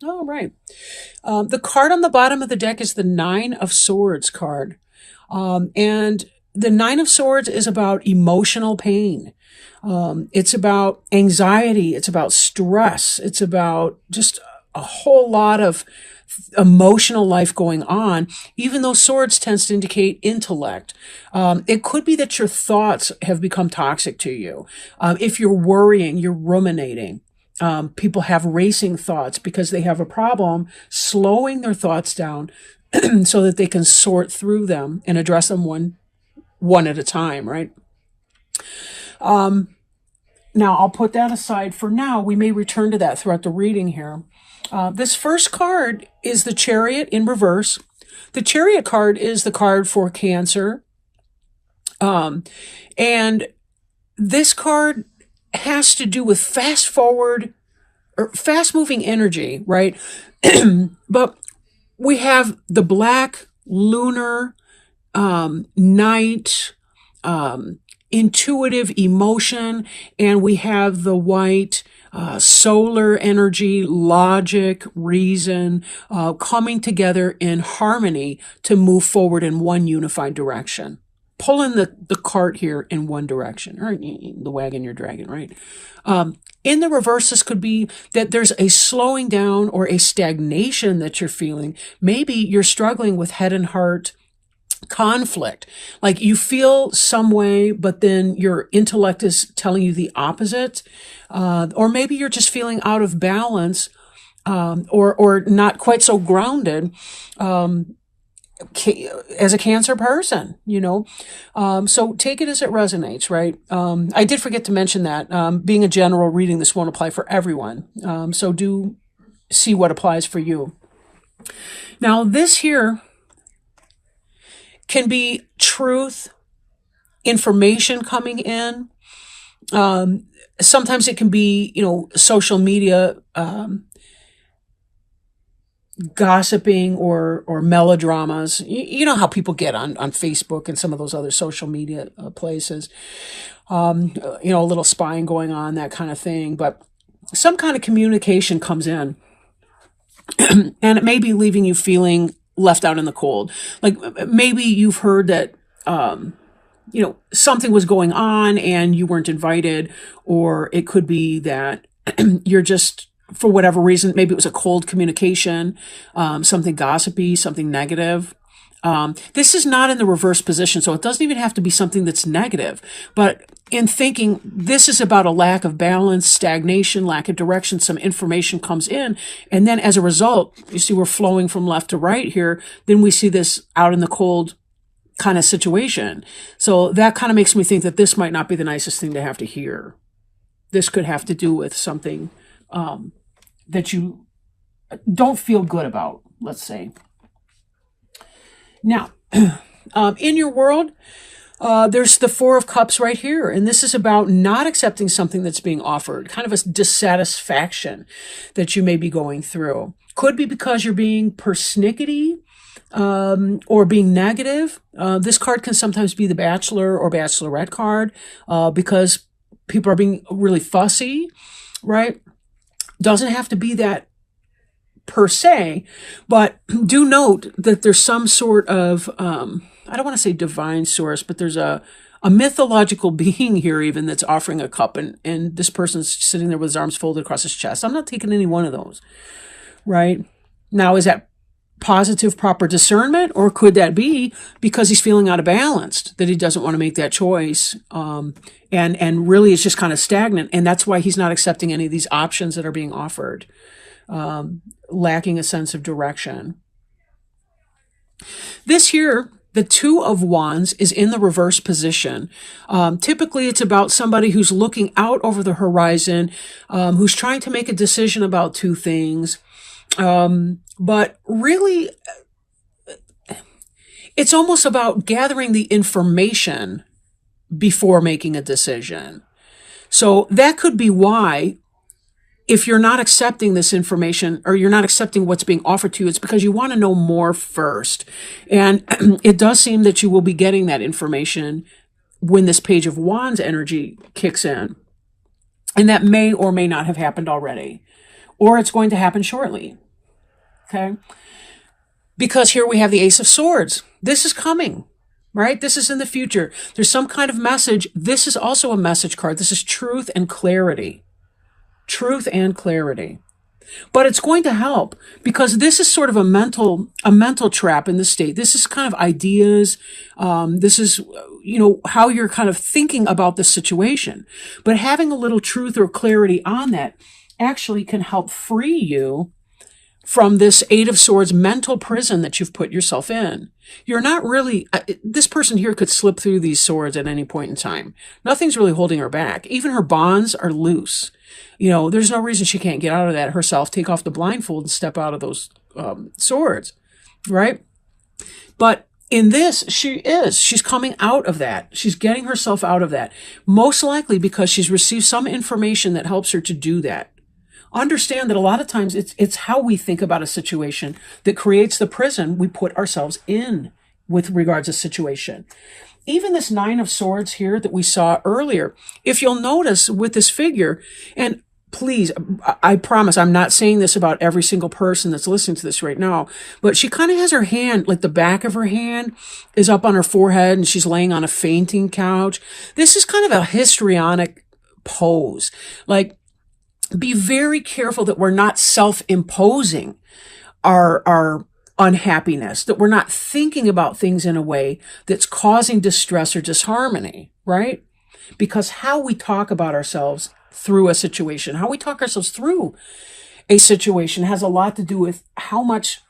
All right. The card on the bottom of the deck is the Nine of Swords card. And the Nine of Swords is about emotional pain. It's about anxiety. It's about stress. It's about just a whole lot of emotional life going on, even though swords tends to indicate intellect. It could be that your thoughts have become toxic to you. If you're worrying, you're ruminating. People have racing thoughts because they have a problem slowing their thoughts down so that they can sort through them and address them one at a time, right? Now, I'll put that aside for now. We may return to that throughout the reading here. This first card is the Chariot in reverse. The Chariot card is the card for Cancer. And this card has to do with fast forward or fast moving energy, right? But we have the black lunar night, intuitive emotion, and we have the white solar energy, logic, reason, coming together in harmony to move forward in one unified direction. Pulling the cart here in one direction, or the wagon you're dragging, right? In the reverse, this could be that there's a slowing down or a stagnation that you're feeling. Maybe you're struggling with head and heart conflict. Like you feel some way, but then your intellect is telling you the opposite. Or maybe you're just feeling out of balance, or not quite so grounded, as a Cancer person, so take it as it resonates, right? I did forget to mention that, being a general reading, this won't apply for everyone. So do see what applies for you. Now, this here can be truth, information coming in. Sometimes it can be, social media, gossiping or melodramas. You know how people get on Facebook and some of those other social media places. A little spying going on, that kind of thing. But some kind of communication comes in and it may be leaving you feeling left out in the cold. Like maybe you've heard that, something was going on and you weren't invited, or it could be that you're just, for whatever reason, maybe it was a cold communication, something gossipy, something negative. This is not in the reverse position, so it doesn't even have to be something that's negative. But in thinking, this is about a lack of balance, stagnation, lack of direction, some information comes in, and then as a result, you see we're flowing from left to right here, then we see this out in the cold kind of situation. So that kind of makes me think that this might not be the nicest thing to have to hear. This could have to do with something that you don't feel good about, let's say. Now, in your world, there's the Four of Cups right here, and this is about not accepting something that's being offered, kind of a dissatisfaction that you may be going through. Could be because you're being persnickety, or being negative. This card can sometimes be the Bachelor or Bachelorette card, because people are being really fussy, right? Doesn't have to be that per se, but do note that there's some sort of, I don't want to say divine source, but there's a mythological being here even that's offering a cup, and this person's sitting there with his arms folded across his chest. I'm not taking any one of those, right? Now, is that positive, proper discernment, or could that be because he's feeling out of balance, that he doesn't want to make that choice, and really is just kind of stagnant, and that's why he's not accepting any of these options that are being offered, lacking a sense of direction. This here, the Two of Wands, is in the reverse position. Typically, it's about somebody who's looking out over the horizon, who's trying to make a decision about two things. But really, it's almost about gathering the information before making a decision. So that could be why, if you're not accepting this information or you're not accepting what's being offered to you, it's because you want to know more first. And it does seem that you will be getting that information when this Page of Wands energy kicks in. And that may or may not have happened already, or it's going to happen shortly. Okay. Because here we have the Ace of Swords. This is coming, right? This is in the future. There's some kind of message. This is also a message card. This is truth and clarity. Truth and clarity. But it's going to help because this is sort of a mental trap in the state. This is kind of ideas. This is, how you're kind of thinking about the situation. But having a little truth or clarity on that actually can help free you from this Eight of Swords mental prison that you've put yourself in. You're not really, this person here could slip through these swords at any point in time. Nothing's really holding her back. Even her bonds are loose. There's no reason she can't get out of that herself, take off the blindfold and step out of those swords, right? But in this, she's coming out of that. She's getting herself out of that. Most likely because she's received some information that helps her to do that. Understand that a lot of times it's how we think about a situation that creates the prison we put ourselves in with regards to situation. Even this Nine of Swords here that we saw earlier, if you'll notice with this figure, and please, I promise I'm not saying this about every single person that's listening to this right now, but she kind of has her hand, like the back of her hand is up on her forehead and she's laying on a fainting couch. This is kind of a histrionic pose. Like, be very careful that we're not self-imposing our unhappiness, that we're not thinking about things in a way that's causing distress or disharmony, right? Because how we talk about ourselves through a situation, how we talk ourselves through a situation has a lot to do with how much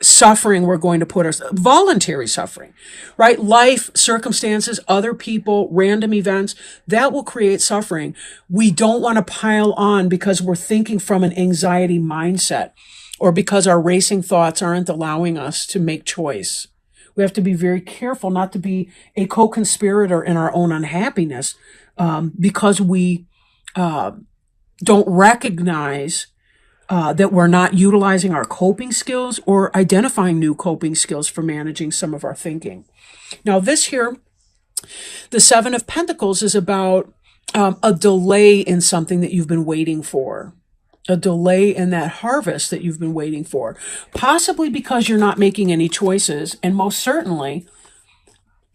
suffering we're going to put ourselves, voluntary suffering, right? Life, circumstances, other people, random events, that will create suffering. We don't want to pile on because we're thinking from an anxiety mindset or because our racing thoughts aren't allowing us to make choice. We have to be very careful not to be a co-conspirator in our own unhappiness because we don't recognize that we're not utilizing our coping skills or identifying new coping skills for managing some of our thinking. Now, this here, the Seven of Pentacles, is about a delay in something that you've been waiting for, a delay in that harvest that you've been waiting for, possibly because you're not making any choices, and most certainly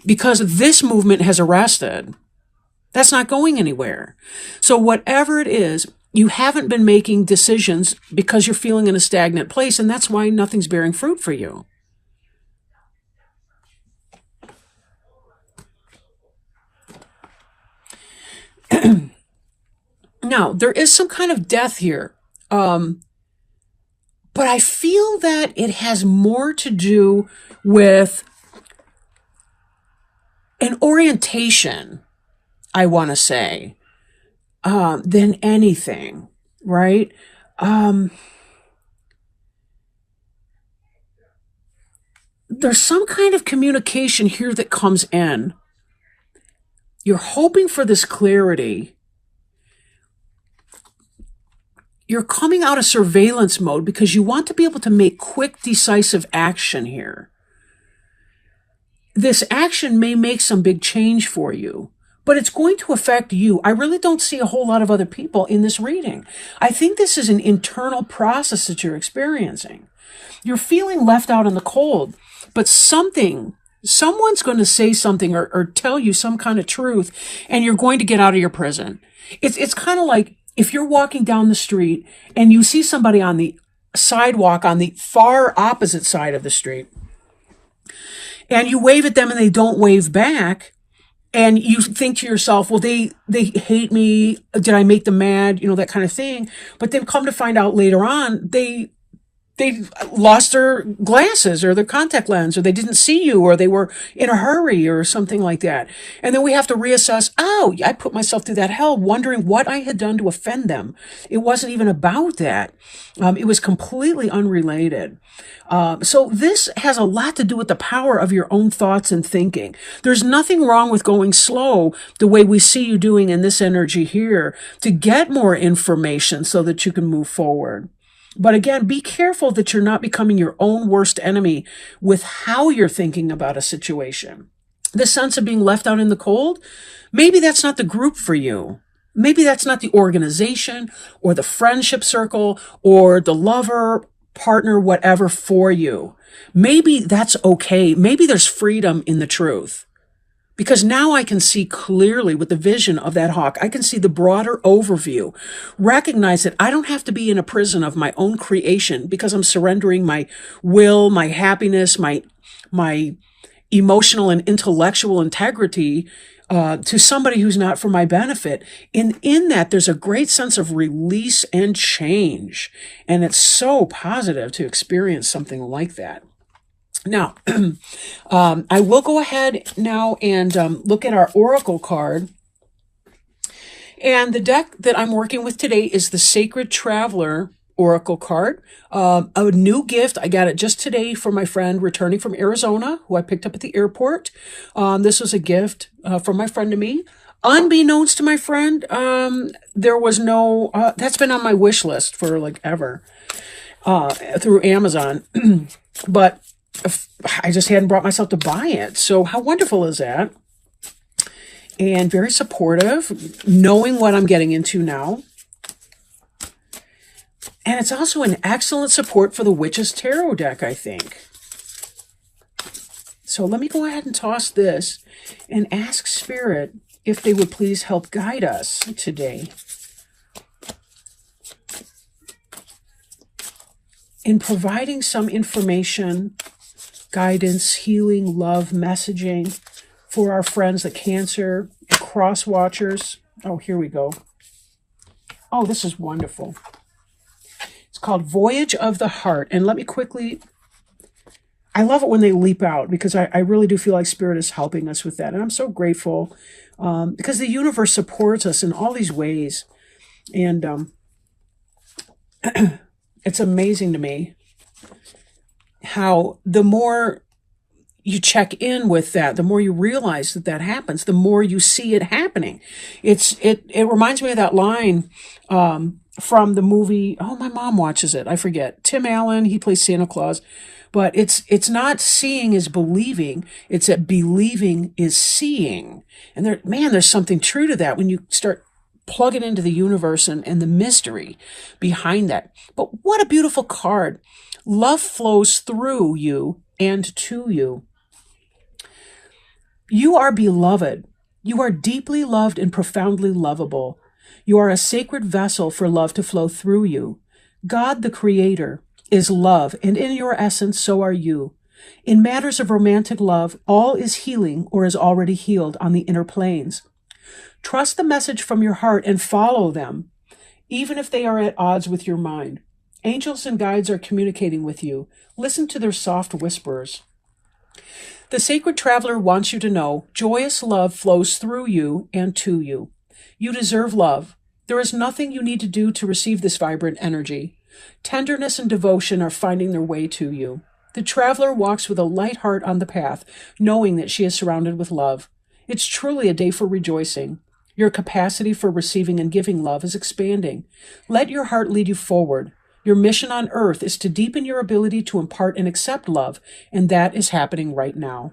because this movement has arrested. That's not going anywhere. So whatever it is, you haven't been making decisions because you're feeling in a stagnant place, and that's why nothing's bearing fruit for you. Now, there is some kind of death here, but I feel that it has more to do with an orientation, I want to say, than anything, right? There's some kind of communication here that comes in. You're hoping for this clarity. You're coming out of surveillance mode because you want to be able to make quick, decisive action here. This action may make some big change for you, but it's going to affect you. I really don't see a whole lot of other people in this reading. I think this is an internal process that you're experiencing. You're feeling left out in the cold, but someone's going to say something or tell you some kind of truth, and you're going to get out of your prison. It's kind of like if you're walking down the street and you see somebody on the sidewalk on the far opposite side of the street, and you wave at them and they don't wave back, and you think to yourself, well, they hate me. Did I make them mad? That kind of thing. But then come to find out later on, they lost their glasses or their contact lens, or they didn't see you, or they were in a hurry or something like that. And then we have to reassess, oh, I put myself through that hell wondering what I had done to offend them. It wasn't even about that. It was completely unrelated. So this has a lot to do with the power of your own thoughts and thinking. There's nothing wrong with going slow the way we see you doing in this energy here to get more information so that you can move forward. But again, be careful that you're not becoming your own worst enemy with how you're thinking about a situation. The sense of being left out in the cold, maybe that's not the group for you. Maybe that's not the organization or the friendship circle or the lover partner, whatever for you. Maybe that's okay. Maybe there's freedom in the truth. Because now I can see clearly with the vision of that hawk. I can see the broader overview. Recognize that I don't have to be in a prison of my own creation because I'm surrendering my will, my happiness, my emotional and intellectual integrity to somebody who's not for my benefit. In that, there's a great sense of release and change. And it's so positive to experience something like that. Now, I will go ahead now and look at our oracle card. And the deck that I'm working with today is the Sacred Traveler Oracle card. A new gift. I got it just today from my friend returning from Arizona, who I picked up at the airport. This was a gift from my friend to me. Unbeknownst to my friend, there was no, that's been on my wish list for like ever through Amazon. But I just hadn't brought myself to buy it. So how wonderful is that? And very supportive, knowing what I'm getting into now. And it's also an excellent support for the Witch's Tarot deck, I think. So let me go ahead and toss this and ask Spirit if they would please help guide us today in providing some information, guidance, healing, love, messaging for our friends, the Cancer and Cross Watchers. Oh, here we go. Oh, this is wonderful. It's called Voyage of the Heart. And let me quickly, I love it when they leap out because I really do feel like Spirit is helping us with that. And I'm so grateful because the universe supports us in all these ways. And it's amazing to me how the more you check in with that, the more you realize that that happens, the more you see it happening. It reminds me of that line from the movie, oh, my mom watches it, I forget. Tim Allen, he plays Santa Claus. But it's not seeing is believing, it's that believing is seeing. And there's something true to that when you start plugging into the universe and the mystery behind that. But what a beautiful card. Love flows through you and to you. You are beloved. You are deeply loved and profoundly lovable. You are a sacred vessel for love to flow through you. God, the Creator, is love, and in your essence, so are you. In matters of romantic love, all is healing or is already healed on the inner planes. Trust the message from your heart and follow them, even if they are at odds with your mind. Angels and guides are communicating with you. Listen to their soft whispers. The Sacred Traveler wants you to know joyous love flows through you and to you. You deserve love. There is nothing you need to do to receive this vibrant energy. Tenderness and devotion are finding their way to you. The traveler walks with a light heart on the path, knowing that she is surrounded with love. It's truly a day for rejoicing. Your capacity for receiving and giving love is expanding. Let your heart lead you forward. Your mission on earth is to deepen your ability to impart and accept love, and that is happening right now.